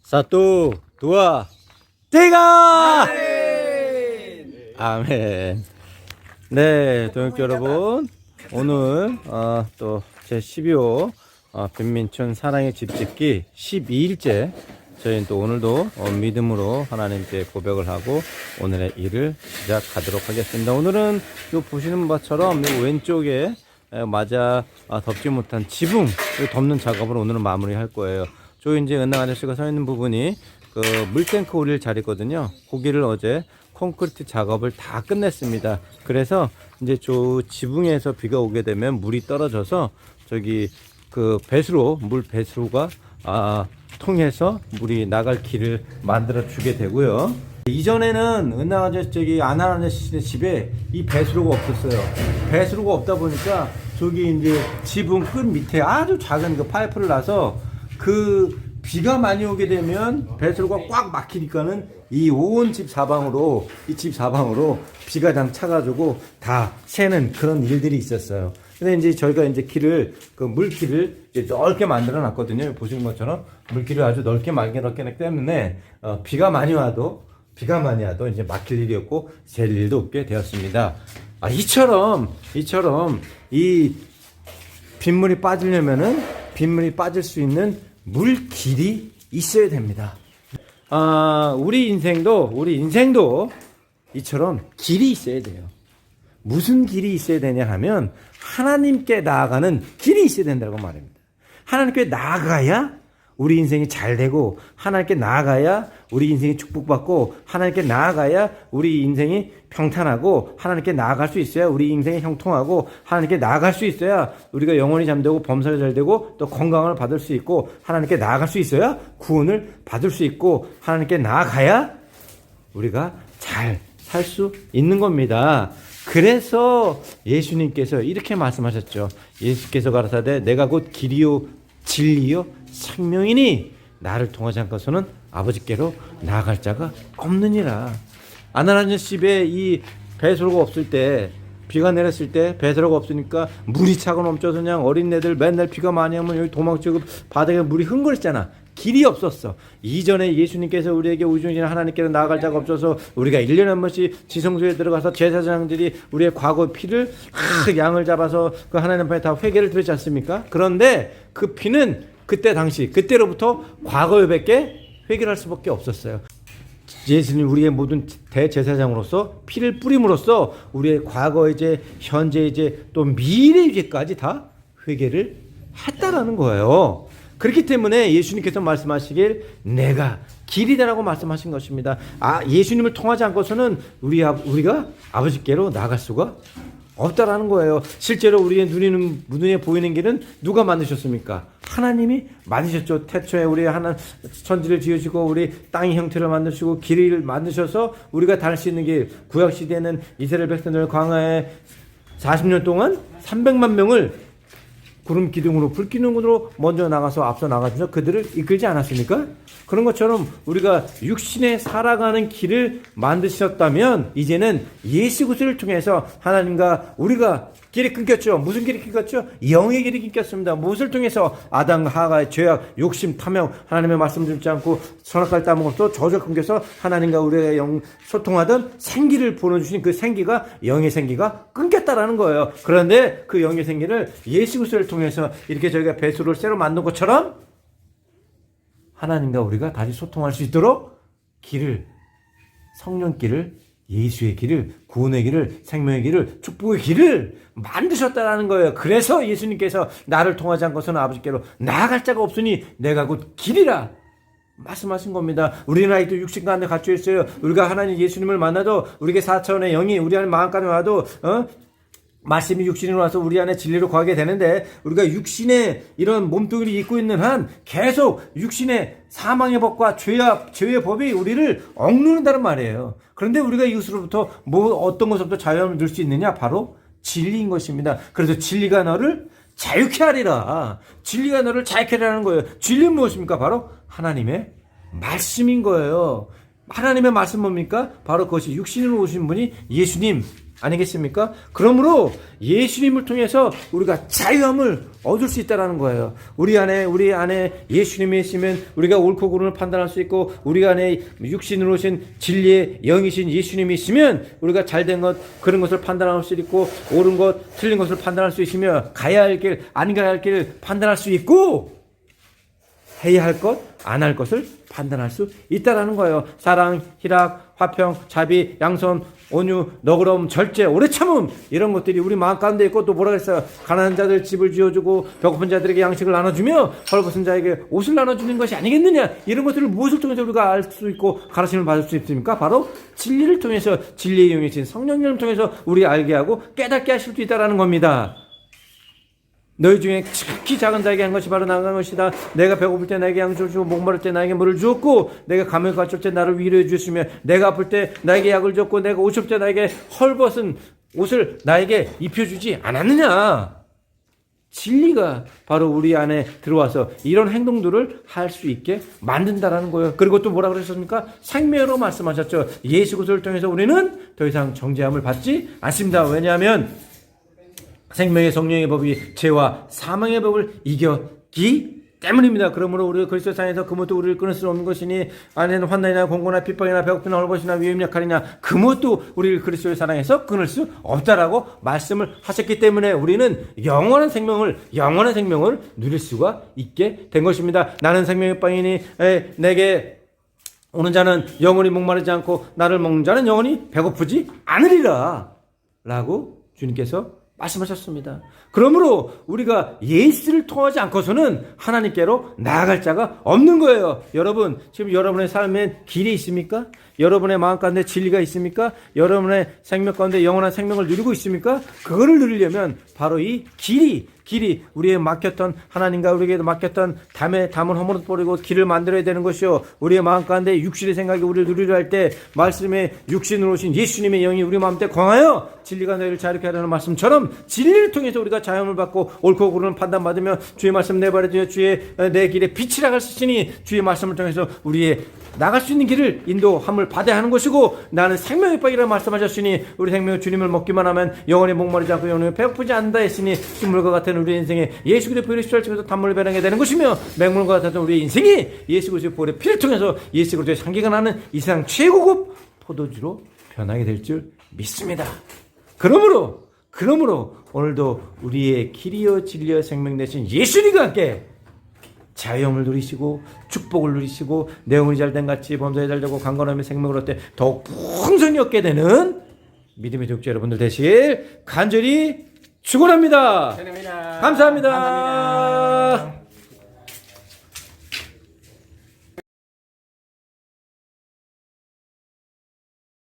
사또 두아 대가 아멘. 네, 동역자 여러분, 오늘 또 제 12호 빈민촌 사랑의 집짓기 12일째 저희는 또 오늘도 믿음으로 하나님께 고백을 하고 오늘의 일을 시작하도록 하겠습니다. 오늘은 요 보시는 바처럼 요 왼쪽에 맞아 덮지 못한 지붕을 덮는 작업을 오늘은 마무리할 거예요. 저 이제 은행 아저씨가 서 있는 부분이 그 물탱크 올릴 자리거든요. 거기를 어제 콘크리트 작업을 다 끝냈습니다. 그래서 이제 저 지붕에서 비가 오게 되면 물이 떨어져서 저기 그 배수로 물 배수로가 통해서 물이 나갈 길을 만들어 주게 되고요. 이전에는 은행 아저씨 저기 안한 아저씨 집에 이 배수로가 없었어요. 배수로가 없다 보니까 저기 이제 지붕 끝 밑에 아주 작은 그 파이프를 놔서 그 비가 많이 오게 되면 배수로가 꽉 막히니까는 이 온 집 사방으로 비가 장 차가지고 다 새는 그런 일들이 있었어요. 근데 이제 저희가 이제 길을 그 물길을 이제 넓게 만들어 놨거든요. 보시는 것처럼 물길을 아주 넓게 만들었기 때문에 비가 많이 와도 이제 막힐 일이 없고 셀 일도 없게 되었습니다. 이처럼 이 빗물이 빠지려면은 빗물이 빠질 수 있는 물길이 있어야 됩니다. 우리 인생도 이처럼 길이 있어야 돼요. 무슨 길이 있어야 되냐 하면 하나님께 나아가는 길이 있어야 된다고 말합니다. 하나님께 나아가야 우리 인생이 잘 되고, 하나님께 나아가야 우리 인생이 축복받고, 하나님께 나아가야 우리 인생이 평탄하고, 하나님께 나아갈 수 있어야 우리 인생이 형통하고, 하나님께 나아갈 수 있어야 우리가 영혼이 잠들고 범사가 잘 되고 또 건강을 받을 수 있고, 하나님께 나아갈 수 있어야 구원을 받을 수 있고, 하나님께 나아가야 우리가 잘 살 수 있는 겁니다. 그래서 예수님께서 이렇게 말씀하셨죠. 예수께서 가라사대 내가 곧 길이요 진리요 생명이니 나를 통하지 않고서는 아버지께로 나아갈 자가 없느니라. 아나니아스 집에 이 배수로가 없을 때, 비가 내렸을 때 배수로가 없으니까 물이 차고 넘쳐서 그냥 어린애들 맨날 비가 많이 오면 여기 도망치고 바닥에 물이 흥건했잖아. 길이 없었어. 이전에 예수님께서 우리에게 우주신 하나님께로 나아갈 자가 없어서 우리가 1년에 한 번씩 지성소에 들어가서 제사장들이 우리의 과거 피를 양을 잡아서 그 하나님 앞에 다 회개를 드렸지 않습니까? 그런데 그 피는 그때로부터 과거에밖에 회개를 할 수밖에 없었어요. 예수님 우리의 모든 대제사장으로서 피를 뿌림으로써 우리의 과거의 죄, 현재의 죄, 또 미래의 죄까지 다 회개를 했다라는 거예요. 그렇기 때문에 예수님께서 말씀하시길 내가 길이다라고 말씀하신 것입니다. 예수님을 통하지 않고서는 우리가 아버지께로 나갈 수가 없다라는 거예요. 실제로 우리의 눈에 보이는 길은 누가 만드셨습니까? 하나님이 만드셨죠. 태초에 우리 천지를 지으시고 우리 땅의 형태를 만드시고 길을 만드셔서 우리가 달 수 있는 길. 구약 시대에는 이스라엘 백성들 광야에 40년 동안 300만 명을 구름 기둥으로 불 기둥으로 먼저 나가서 앞서 나가셔서 그들을 이끌지 않았습니까? 그런 것처럼 우리가 육신에 살아가는 길을 만드셨다면 이제는 예수 그리스도를 통해서 하나님과 우리가 길이 끊겼죠. 무슨 길이 끊겼죠? 영의 길이 끊겼습니다. 무엇을 통해서? 아담과 하와의 죄악, 욕심, 탐욕, 하나님의 말씀 듣지 않고 선악과를 따먹어서 저주가 끊겨서 하나님과 우리의 영 소통하던 생기를 보내주신 그 생기가, 영의 생기가 끊겼다라는 거예요. 그런데 그 영의 생기를 예수 그리스도를 통해서 이렇게 저희가 배수를 새로 만든 것처럼 하나님과 우리가 다시 소통할 수 있도록 길을, 성령 길을, 예수의 길을, 구원의 길을, 생명의 길을, 축복의 길을 만드셨다라는 거예요. 그래서 예수님께서 나를 통하지 않고서는 아버지께로 나아갈 자가 없으니 내가 곧 길이라 말씀하신 겁니다. 우리는 아직도 육신 가운데 갇혀 있어요. 우리가 하나님 예수님을 만나도 우리에게 4차원의 영이 우리 안에 마음까지 와도 말씀이 육신으로 와서 우리 안에 진리로 거하게 되는데, 우리가 육신의 이런 몸뚱이를 입고 있는 한 계속 육신의 사망의 법과 죄의 법이 우리를 억누른다는 말이에요. 그런데 우리가 이것으로부터 어떤 것으로부터 자유함을 누릴 수 있느냐? 바로 진리인 것입니다. 그래서 진리가 너를 자유케 하리라. 진리가 너를 자유케 하라는 거예요. 진리는 무엇입니까? 바로 하나님의 말씀인 거예요. 하나님의 말씀 뭡니까? 바로 그것이 육신으로 오신 분이 예수님, 아니겠습니까? 그러므로 예수님을 통해서 우리가 자유함을 얻을 수 있다는 거예요. 우리 안에 예수님이 있으면 우리가 옳고 그름을 판단할 수 있고, 우리 안에 육신으로 오신 진리의 영이신 예수님이 있으면 우리가 잘된 것, 그런 것을 판단할 수 있고, 옳은 것, 틀린 것을 판단할 수 있으며, 가야 할 길, 안 가야 할 길을 판단할 수 있고, 해야 할 것, 안 할 것을 판단할 수 있다라는 거예요. 사랑, 희락, 화평, 자비, 양선, 온유, 너그러움, 절제, 오래 참음, 이런 것들이 우리 마음 가운데 있고, 또 뭐라 그랬어요? 가난한 자들 집을 지어주고 배고픈 자들에게 양식을 나눠주며 헐벗은 자에게 옷을 나눠주는 것이 아니겠느냐. 이런 것들을 무엇을 통해서 우리가 알 수 있고 가르침을 받을 수 있습니까? 바로 진리를 통해서, 진리의 영이신 성령님을 통해서 우리 알게 하고 깨닫게 하실 수 있다라는 겁니다. 너희 중에 특히 작은 자에게 한 것이 바로 나간 것이다. 내가 배고플 때 나에게 양식을 주고, 목마를 때 나에게 물을 주었고, 내가 감을 갖출 때 나를 위로해 주시며, 내가 아플 때 나에게 약을 줬고, 내가 오실 때 나에게 헐벗은 옷을 나에게 입혀주지 않았느냐. 진리가 바로 우리 안에 들어와서 이런 행동들을 할 수 있게 만든다라는 거예요. 그리고 또 뭐라 그러셨습니까? 생명으로 말씀하셨죠. 예수 그리스도를 통해서 우리는 더 이상 정죄함을 받지 않습니다. 왜냐하면 생명의 성령의 법이 죄와 사망의 법을 이겼기 때문입니다. 그러므로 우리 그리스도 상에서 그것도 우리를 끊을 수 없는 것이니, 안에는 환난이나 공고나 핍박이나 배고픔이나 헐벗이나 위험 약할이냐, 그것도 우리를 그리스도의 사랑에서 끊을 수 없다라고 말씀을 하셨기 때문에 우리는 영원한 생명을 누릴 수가 있게 된 것입니다. 나는 생명의 빵이니 내게 오는 자는 영원히 목마르지 않고 나를 먹는 자는 영원히 배고프지 않으리라 라고 주님께서 말씀하셨습니다. 그러므로 우리가 예수를 통하지 않고서는 하나님께로 나아갈 자가 없는 거예요. 여러분, 지금 여러분의 삶엔 길이 있습니까? 여러분의 마음 가운데 진리가 있습니까? 여러분의 생명 가운데 영원한 생명을 누리고 있습니까? 그거를 누리려면 바로 이 길이 우리의 막혔던, 하나님과 우리에게 막혔던 담은 허물을 버리고 길을 만들어야 되는 것이요, 우리의 마음 가운데 육신의 생각이 우리를 누리려 할 때 말씀의 육신으로 오신 예수님의 영이 우리 마음에 광하여 진리가 너희를 자유케 하라는 말씀처럼, 진리를 통해서 우리가 자유함을 받고 옳고 그름을 판단받으며 주의 말씀 내버려두어 내 길에 빛이라 할 수 있으니, 주의 말씀을 통해서 우리의 나갈 수 있는 길을 인도함을 받아야 하는 것이고, 나는 생명의 빵이라고 말씀하셨으니 우리 생명의 주님을 먹기만 하면 영원히 목마르지 않고 영원히 배고프지 않는다 했으니, 식물과 같은 우리 인생에 예수 그리스도의 보혈의 피를 통해서 단물을 배랑하게 되는 것이며, 맹물과 같은 우리 인생이 예수 그리스도의 보혈의 피를 통해서 예수 그리스도의 향기가 나는 이 세상 최고급 포도주로 변하게 될 줄 믿습니다. 그러므로 오늘도 우리의 길이요 진리요 생명 되신 예수님과 함께 자유함을 누리시고 축복을 누리시고 내용이 잘된 같이 범사에 잘되고 강건함의 생명을 얻되 더욱 풍성히 얻게 되는 믿음의 독자 여러분들 되시길 간절히 축원합니다. 감사합니다.